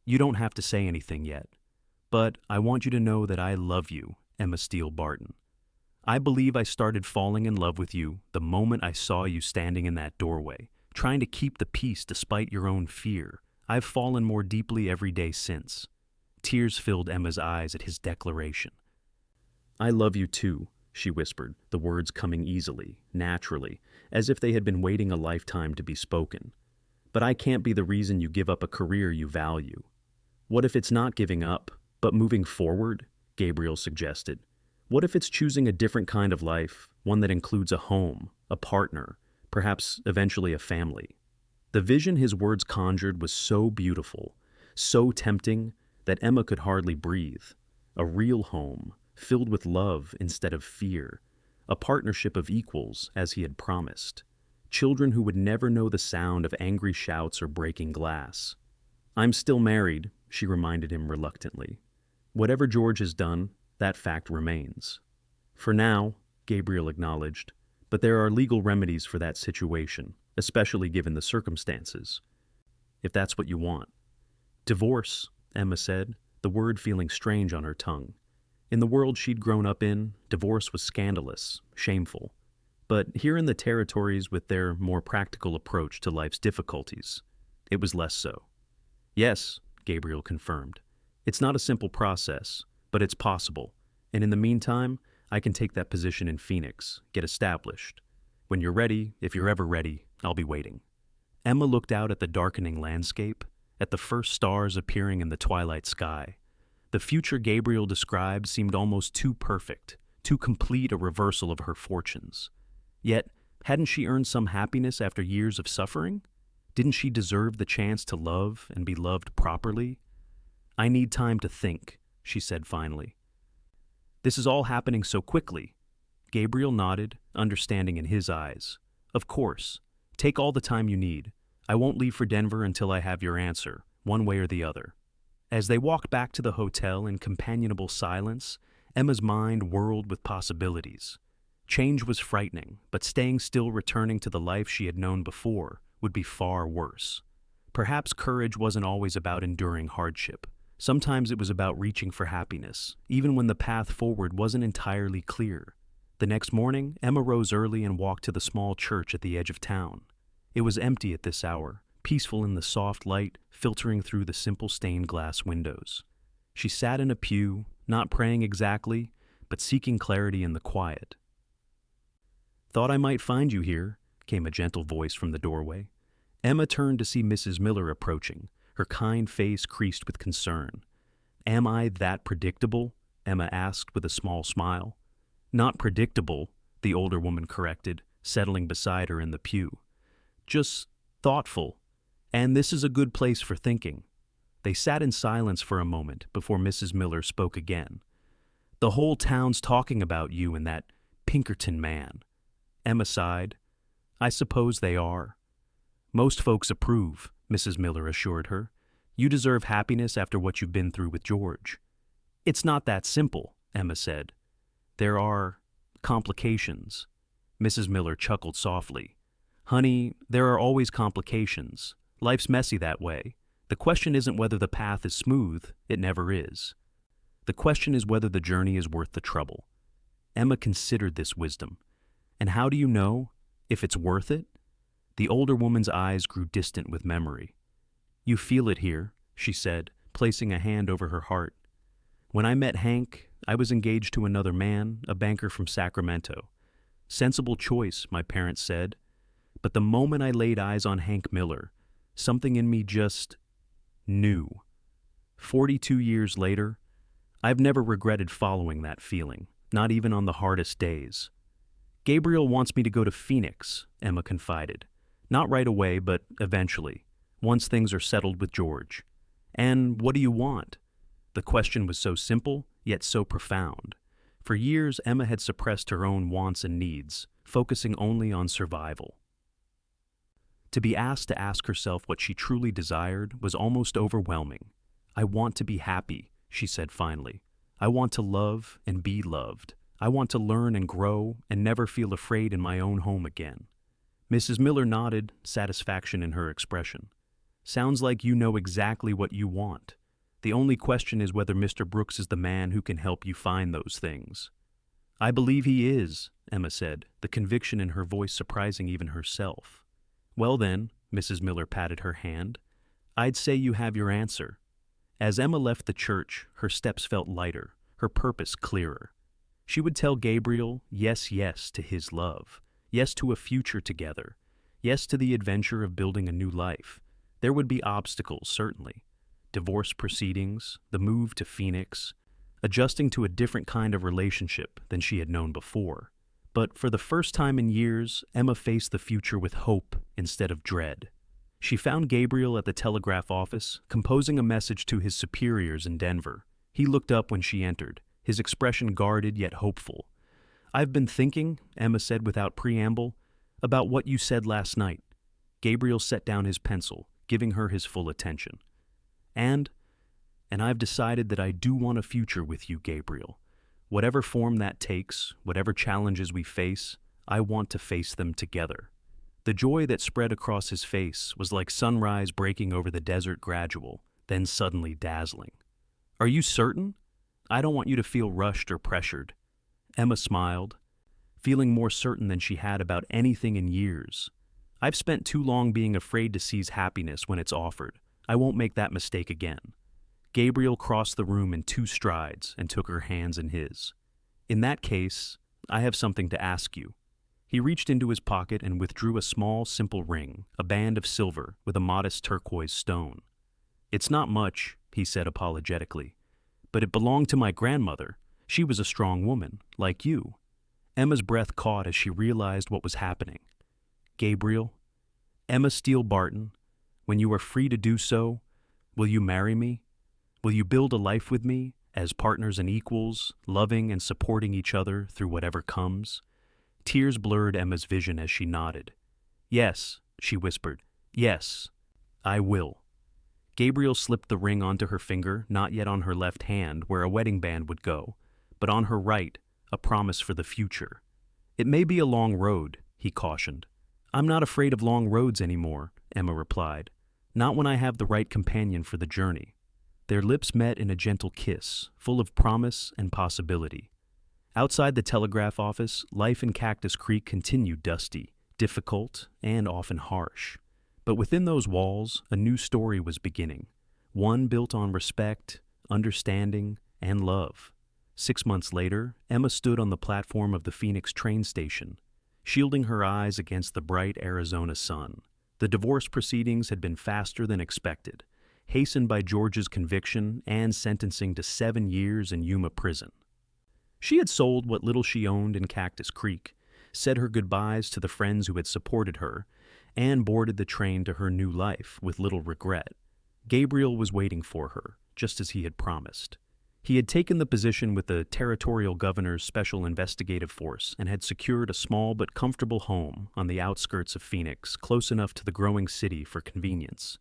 "You don't have to say anything yet. But I want you to know that I love you, Emma Steele Barton. I believe I started falling in love with you the moment I saw you standing in that doorway, trying to keep the peace despite your own fear. I've fallen more deeply every day since." Tears filled Emma's eyes at his declaration. "I love you too," she whispered, the words coming easily, naturally, as if they had been waiting a lifetime to be spoken. "But I can't be the reason you give up a career you value." "What if it's not giving up, but moving forward?" Gabriel suggested. "What if it's choosing a different kind of life, one that includes a home, a partner, perhaps eventually a family?" The vision his words conjured was so beautiful, so tempting, that Emma could hardly breathe. A real home, filled with love instead of fear. A partnership of equals, as he had promised. Children who would never know the sound of angry shouts or breaking glass. "I'm still married," she reminded him reluctantly. "Whatever George has done, that fact remains." "For now," Gabriel acknowledged, "but there are legal remedies for that situation, especially given the circumstances. If that's what you want." "Divorce," Emma said, the word feeling strange on her tongue. In the world she'd grown up in, divorce was scandalous, shameful. But here in the territories with their more practical approach to life's difficulties, it was less so. "Yes," Gabriel confirmed. "It's not a simple process, but it's possible, and in the meantime, I can take that position in Phoenix, get established. When you're ready, if you're ever ready, I'll be waiting." Emma looked out at the darkening landscape, at the first stars appearing in the twilight sky. The future Gabriel described seemed almost too perfect, too complete a reversal of her fortunes. Yet, hadn't she earned some happiness after years of suffering? Didn't she deserve the chance to love and be loved properly? "I need time to think," she said finally. "This is all happening so quickly." Gabriel nodded, understanding in his eyes. "Of course. Take all the time you need. I won't leave for Denver until I have your answer, one way or the other." As they walked back to the hotel in companionable silence, Emma's mind whirled with possibilities. Change was frightening, but staying still, returning to the life she had known before, would be far worse. Perhaps courage wasn't always about enduring hardship. Sometimes it was about reaching for happiness, even when the path forward wasn't entirely clear. The next morning, Emma rose early and walked to the small church at the edge of town. It was empty at this hour, peaceful in the soft light filtering through the simple stained glass windows. She sat in a pew, not praying exactly, but seeking clarity in the quiet. "Thought I might find you here," came a gentle voice from the doorway. Emma turned to see Mrs. Miller approaching, her kind face creased with concern. "Am I that predictable?" Emma asked with a small smile. "Not predictable," the older woman corrected, settling beside her in the pew. "Just thoughtful. And this is a good place for thinking." They sat in silence for a moment before Mrs. Miller spoke again. "The whole town's talking about you and that Pinkerton man." Emma sighed. "I suppose they are." "Most folks approve," Mrs. Miller assured her. "You deserve happiness after what you've been through with George." "It's not that simple," Emma said. "There are complications." Mrs. Miller chuckled softly. "Honey, there are always complications. Life's messy that way. The question isn't whether the path is smooth, it never is. The question is whether the journey is worth the trouble." Emma considered this wisdom. "And how do you know if it's worth it?" The older woman's eyes grew distant with memory. "You feel it here," she said, placing a hand over her heart. "When I met Hank, I was engaged to another man, a banker from Sacramento. Sensible choice, my parents said. But the moment I laid eyes on Hank Miller, something in me just knew. 42 years later, I've never regretted following that feeling, not even on the hardest days." "Gabriel wants me to go to Phoenix," Emma confided. "Not right away, but eventually, once things are settled with George." "And what do you want?" The question was so simple, yet so profound. For years, Emma had suppressed her own wants and needs, focusing only on survival. To be asked to ask herself what she truly desired was almost overwhelming. "I want to be happy," she said finally. "I want to love and be loved. I want to learn and grow and never feel afraid in my own home again." Mrs. Miller nodded, satisfaction in her expression. "Sounds like you know exactly what you want. The only question is whether Mr. Brooks is the man who can help you find those things." "I believe he is," Emma said, the conviction in her voice surprising even herself. "Well then," Mrs. Miller patted her hand, "I'd say you have your answer." As Emma left the church, her steps felt lighter, her purpose clearer. She would tell Gabriel yes, yes to his love, yes to a future together, yes to the adventure of building a new life. There would be obstacles, certainly. Divorce proceedings, the move to Phoenix, adjusting to a different kind of relationship than she had known before. But for the first time in years, Emma faced the future with hope instead of dread. She found Gabriel at the telegraph office, composing a message to his superiors in Denver. He looked up when she entered, his expression guarded yet hopeful. "I've been thinking," Emma said without preamble, "about what you said last night." Gabriel set down his pencil, giving her his full attention. And I've decided that I do want a future with you, Gabriel. Whatever form that takes, whatever challenges we face, I want to face them together." The joy that spread across his face was like sunrise breaking over the desert, gradual, then suddenly dazzling. "Are you certain? I don't want you to feel rushed or pressured." Emma smiled, feeling more certain than she had about anything in years. "I've spent too long being afraid to seize happiness when it's offered. I won't make that mistake again." Gabriel crossed the room in 2 strides and took her hands in his. In that case, I have something to ask you. He reached into his pocket and withdrew a small, simple ring, a band of silver with a modest turquoise stone. It's not much, he said apologetically, but it belonged to my grandmother. She was a strong woman, like you. Emma's breath caught as she realized what was happening. Gabriel, Emma Steele Barton, when you are free to do so, will you marry me? Will you build a life with me, as partners and equals, loving and supporting each other through whatever comes? Tears blurred Emma's vision as she nodded. Yes, she whispered. Yes, I will. Gabriel slipped the ring onto her finger, not yet on her left hand, where a wedding band would go, but on her right, a promise for the future. It may be a long road, he cautioned. I'm not afraid of long roads anymore, Emma replied. Not when I have the right companion for the journey. Their lips met in a gentle kiss, full of promise and possibility. Outside the telegraph office, life in Cactus Creek continued dusty, difficult, and often harsh. But within those walls, a new story was beginning, one built on respect, understanding, and love. 6 months later, Emma stood on the platform of the Phoenix train station, shielding her eyes against the bright Arizona sun. The divorce proceedings had been faster than expected, hastened by George's conviction and sentencing to 7 years in Yuma prison. She had sold what little she owned in Cactus Creek, said her goodbyes to the friends who had supported her, and boarded the train to her new life with little regret. Gabriel was waiting for her, just as he had promised. He had taken the position with the territorial governor's special investigative force and had secured a small but comfortable home on the outskirts of Phoenix, close enough to the growing city for convenience,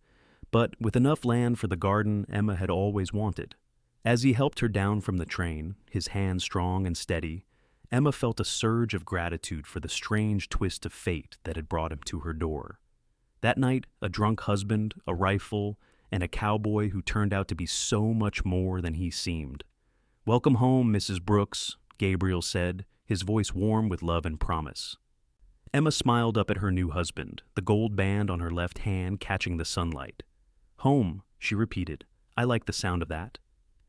but with enough land for the garden Emma had always wanted. As he helped her down from the train, his hand strong and steady, Emma felt a surge of gratitude for the strange twist of fate that had brought him to her door. That night, a drunk husband, a rifle, and a cowboy who turned out to be so much more than he seemed. "Welcome home, Mrs. Brooks," Gabriel said, his voice warm with love and promise. Emma smiled up at her new husband, the gold band on her left hand catching the sunlight. "Home," she repeated. "I like the sound of that."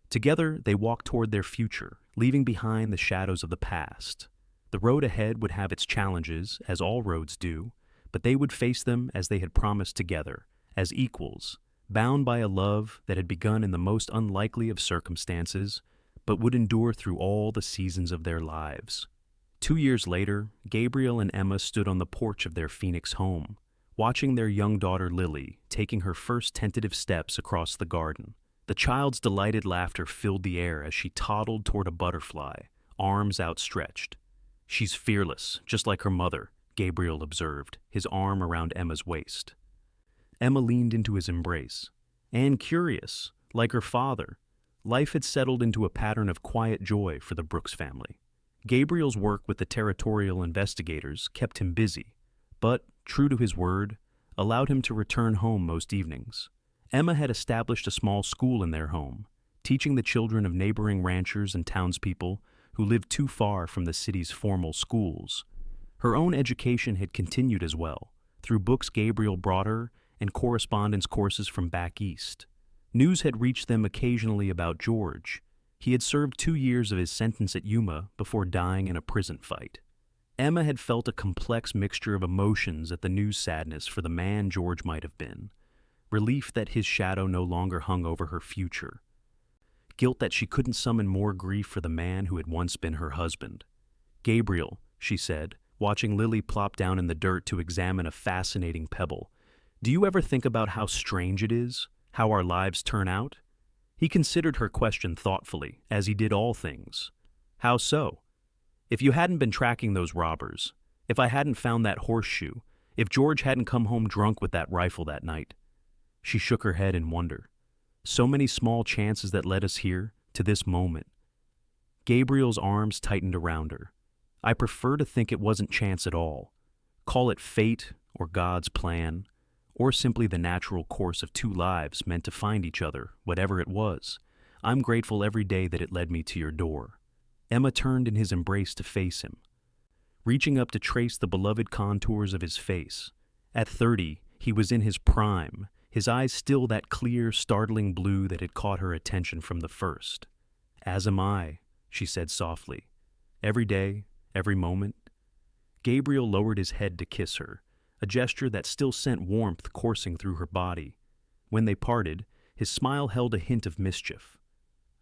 Together, they walked toward their future, leaving behind the shadows of the past. The road ahead would have its challenges, as all roads do, but they would face them as they had promised together, as equals, bound by a love that had begun in the most unlikely of circumstances, but would endure through all the seasons of their lives. 2 years later, Gabriel and Emma stood on the porch of their Phoenix home, watching their young daughter Lily taking her first tentative steps across the garden. The child's delighted laughter filled the air as she toddled toward a butterfly, arms outstretched. "She's fearless, just like her mother," Gabriel observed, his arm around Emma's waist. Emma leaned into his embrace. And curious, like her father, life had settled into a pattern of quiet joy for the Brooks family. Gabriel's work with the territorial investigators kept him busy, but, true to his word, allowed him to return home most evenings. Emma had established a small school in their home, teaching the children of neighboring ranchers and townspeople who lived too far from the city's formal schools. Her own education had continued as well, through books Gabriel brought her and correspondence courses from back east. News had reached them occasionally about George. He had served 2 years of his sentence at Yuma before dying in a prison fight. Emma had felt a complex mixture of emotions at the new sadness for the man George might have been. Relief that his shadow no longer hung over her future. Guilt that she couldn't summon more grief for the man who had once been her husband. "Gabriel," she said, watching Lily plop down in the dirt to examine a fascinating pebble, "do you ever think about how strange it is, how our lives turn out?" He considered her question thoughtfully, as he did all things. "How so?" "If you hadn't been tracking those robbers, if I hadn't found that horseshoe, if George hadn't come home drunk with that rifle that night." She shook her head in wonder. So many small chances that led us here, to this moment. Gabriel's arms tightened around her. "I prefer to think it wasn't chance at all. Call it fate, or God's plan, or simply the natural course of 2 lives meant to find each other, whatever it was. I'm grateful every day that it led me to your door." Emma turned in his embrace to face him, reaching up to trace the beloved contours of his face. At 30, he was in his prime, his eyes still that clear, startling blue that had caught her attention from the first. "As am I," she said softly. Every day, every moment. Gabriel lowered his head to kiss her, a gesture that still sent warmth coursing through her body. When they parted, his smile held a hint of mischief.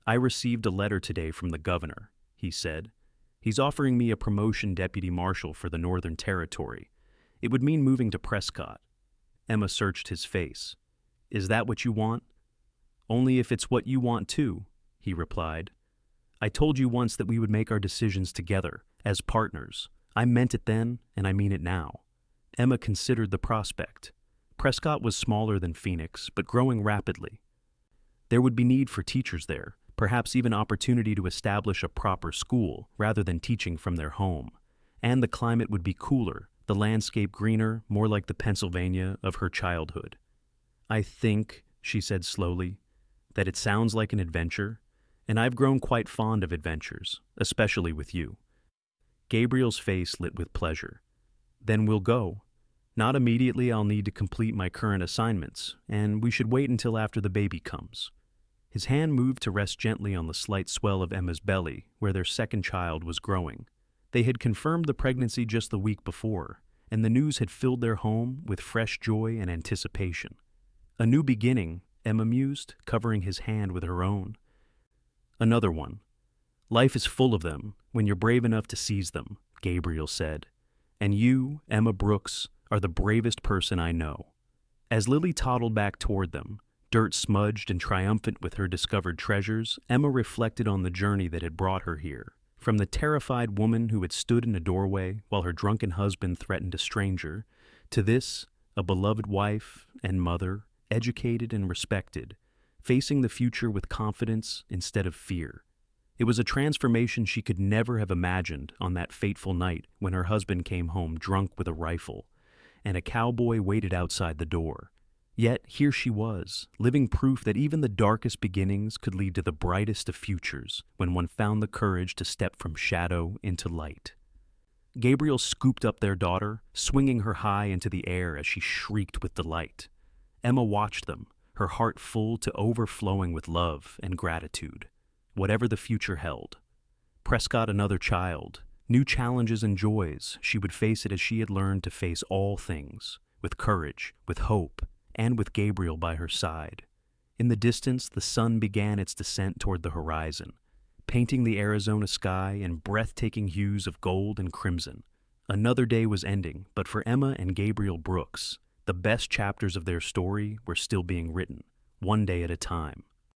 "I received a letter today from the governor," he said. "He's offering me a promotion deputy marshal for the Northern Territory. It would mean moving to Prescott." Emma searched his face. "Is that what you want?" "Only if it's what you want too," he replied. "I told you once that we would make our decisions together, as partners. I meant it then, and I mean it now." Emma considered the prospect. Prescott was smaller than Phoenix, but growing rapidly. There would be need for teachers there, perhaps even opportunity to establish a proper school rather than teaching from their home. And the climate would be cooler, the landscape greener, more like the Pennsylvania of her childhood. "I think," she said slowly, "that it sounds like an adventure, and I've grown quite fond of adventures, especially with you." Gabriel's face lit with pleasure. "Then we'll go. Not immediately. I'll need to complete my current assignments, and we should wait until after the baby comes." His hand moved to rest gently on the slight swell of Emma's belly, where their second child was growing. They had confirmed the pregnancy just the week before, and the news had filled their home with fresh joy and anticipation. "A new beginning," Emma mused, covering his hand with her own. "Another one. Life is full of them, when you're brave enough to seize them," Gabriel said. "And you, Emma Brooks, are the bravest person I know." As Lily toddled back toward them, dirt smudged and triumphant with her discovered treasures, Emma reflected on the journey that had brought her here. From the terrified woman who had stood in a doorway while her drunken husband threatened a stranger, to this, a beloved wife and mother, educated and respected, facing the future with confidence instead of fear. It was a transformation she could never have imagined on that fateful night when her husband came home drunk with a rifle, and a cowboy waited outside the door. Yet here she was, living proof that even the darkest beginnings could lead to the brightest of futures when one found the courage to step from shadow into light. Gabriel scooped up their daughter, swinging her high into the air as she shrieked with delight. Emma watched them, her heart full to overflowing with love and gratitude. Whatever the future held. Prescott another child, new challenges and joys, she would face it as she had learned to face all things, with courage, with hope, and with Gabriel by her side. In the distance, the sun began its descent toward the horizon, painting the Arizona sky in breathtaking hues of gold and crimson. Another day was ending, but for Emma and Gabriel Brooks, the best chapters of their story were still being written, one day at a time.